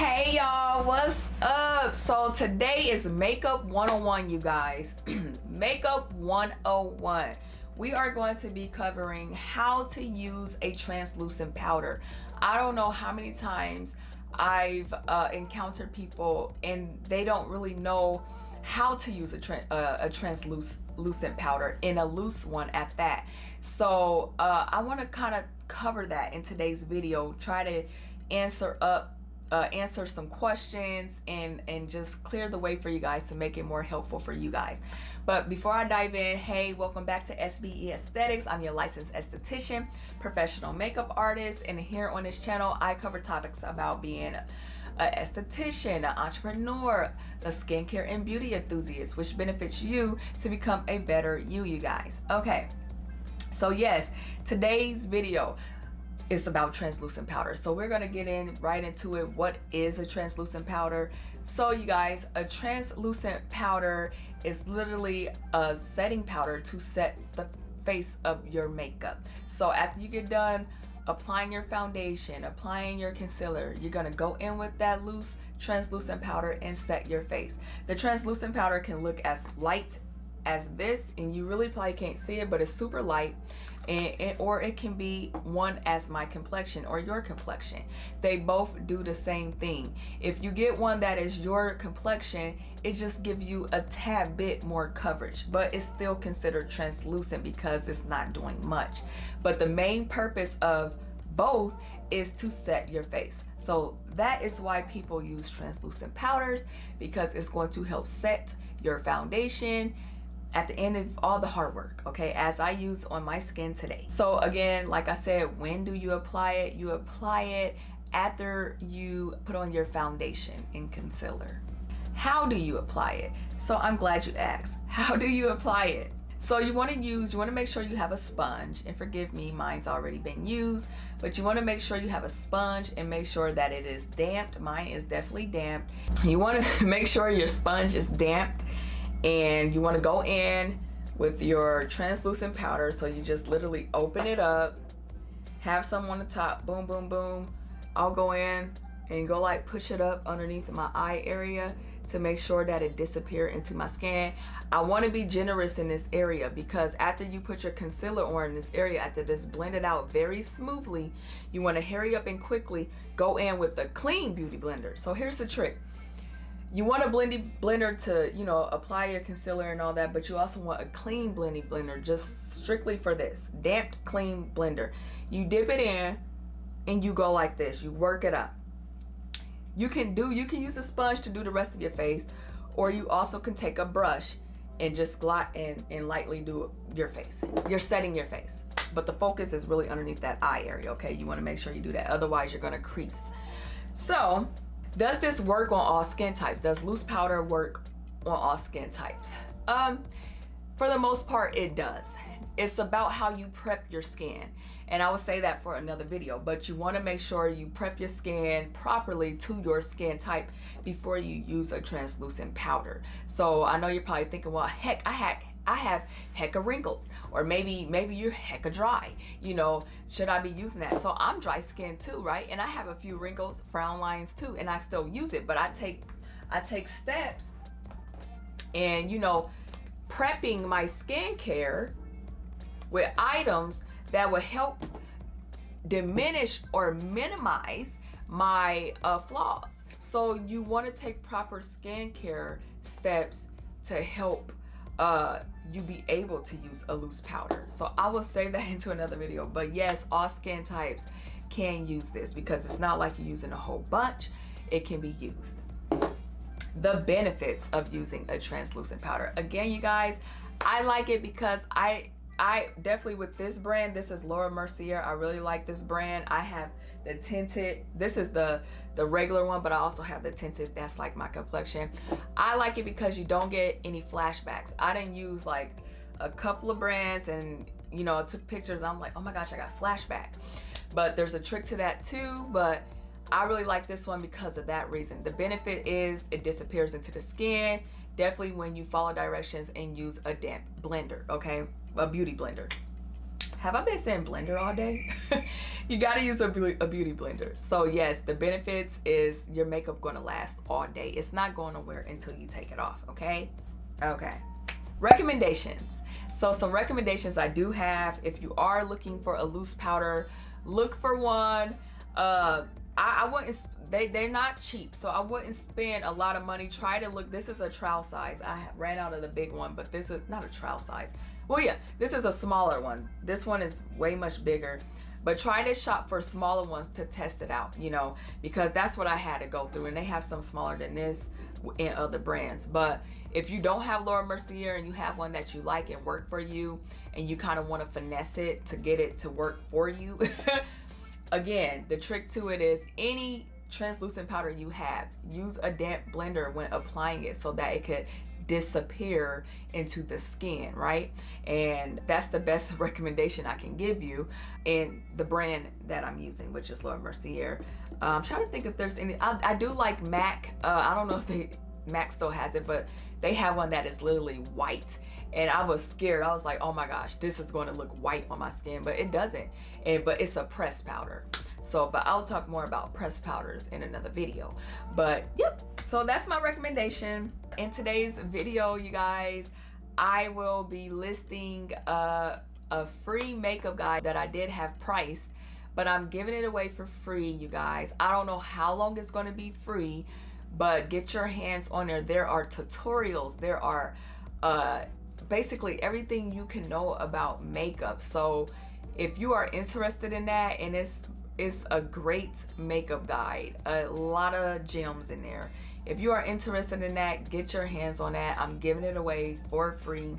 Hey y'all, what's up? So today is Makeup 101, you guys. Makeup 101. We are going to be covering how to use a translucent powder. I don't know how many times I've encountered people and they don't really know how to use a translucent powder, in a loose one at that. So I want to kind of cover that in today's video, try to answer some questions and just clear the way for you guys to make it more helpful for you guys. But before I dive in, hey, welcome back to SBE Aesthetics. I'm your licensed esthetician, professional makeup artist, and here on this channel I cover topics about being an esthetician, an entrepreneur, a skincare and beauty enthusiast, which benefits you to become a better you guys. Okay, so yes, today's video is about translucent powder. So we're gonna get right into it. What is a translucent powder? So you guys, a translucent powder is literally a setting powder to set the face of your makeup. So after you get done applying your foundation, applying your concealer, you're gonna go in with that loose translucent powder and set your face. The translucent powder can look as light as this, and you really probably can't see it, but it's super light, or it can be one as my complexion or your complexion. They both do the same thing. If you get one that is your complexion, it just gives you a tad bit more coverage, but it's still considered translucent because it's not doing much. But the main purpose of both is to set your face. So that is why people use translucent powders, because it's going to help set your foundation at the end of all the hard work, okay, as I use on my skin today. So again, like I said, when do you apply it? You apply it after you put on your foundation and concealer. How do you apply it? So I'm glad you asked. How do you apply it? So you want to make sure you have a sponge, and forgive me, mine's already been used, but you want to make sure you have a sponge and make sure that it is damped. Mine is definitely damped. You want to make sure your sponge is damped, and you want to go in with your translucent powder. So you just literally open it up, have some on the top, boom, boom, boom. I'll go in and go like push it up underneath my eye area to make sure that it disappears into my skin. I want to be generous in this area, because after you put your concealer on in this area, after this blended out very smoothly, you want to hurry up and quickly go in with a clean beauty blender. So here's the trick. You want a blender to, you know, apply your concealer and all that, but you also want a clean blender just strictly for this. Damped, clean blender. You dip it in and you go like this. You work it up. You can use a sponge to do the rest of your face, or you also can take a brush and just glot and lightly do your face. You're setting your face, but the focus is really underneath that eye area, okay? You want to make sure you do that, otherwise you're going to crease. So does this work on all skin types? Does loose powder work on all skin types? For the most part, it does. It's about how you prep your skin, and I will say that for another video, but you want to make sure you prep your skin properly to your skin type before you use a translucent powder. So I know you're probably thinking, well, heck, I have hecka wrinkles, or maybe you're hecka dry, you know, should I be using that? So I'm dry skin too, right? And I have a few wrinkles, frown lines too, and I still use it, but I take steps and, you know, prepping my skincare with items that will help diminish or minimize my flaws. So you want to take proper skincare steps to help you be able to use a loose powder. So I will save that into another video, but yes, all skin types can use this, because it's not like you're using a whole bunch. It can be used. The benefits of using a translucent powder. Again, you guys, I like it because I definitely, with this brand, this is Laura Mercier. I really like this brand. I have the tinted, this is the regular one, but I also have the tinted, that's like my complexion. I like it because you don't get any flashbacks. I didn't use like a couple of brands and, you know, I took pictures. I'm like, oh my gosh, I got flashback. But there's a trick to that too, but I really like this one because of that reason. The benefit is it disappears into the skin, definitely when you follow directions and use a damp blender, okay? A beauty blender. Have I been saying blender all day? You gotta use a beauty blender. So yes, the benefits is your makeup gonna last all day. It's not going nowhere until you take it off, okay? Okay. Recommendations. So some recommendations I do have. If you are looking for a loose powder, look for one. I wouldn't, they're not cheap, so I wouldn't spend a lot of money. Try to look, this is a trial size. I ran out of the big one, but this is not a trial size. Well, yeah, this is a smaller one. This one is way much bigger, but try to shop for smaller ones to test it out, you know, because that's what I had to go through, and they have some smaller than this in other brands. But if you don't have Laura Mercier and you have one that you like and work for you, and you kind of want to finesse it to get it to work for you, again, the trick to it is any translucent powder you have, use a damp blender when applying it so that it could disappear into the skin, right? And that's the best recommendation I can give you in the brand that I'm using, which is Laura Mercier. I'm trying to think if there's any. I do like MAC. I don't know if MAC still has it, but they have one that is literally white, and I was scared. I was like, oh my gosh, this is going to look white on my skin, but it doesn't. But it's a pressed powder. So, but I'll talk more about pressed powders in another video. But yep, so that's my recommendation. In today's video, you guys, I will be listing a free makeup guide that I did have priced, but I'm giving it away for free, you guys. I don't know how long it's going to be free, but get your hands on there. There are tutorials. There are basically everything you can know about makeup. So if you are interested in that, and it's a great makeup guide, a lot of gems in there. If you are interested in that, get your hands on that. I'm giving it away for free.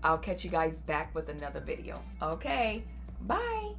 I'll catch you guys back with another video. Okay, bye.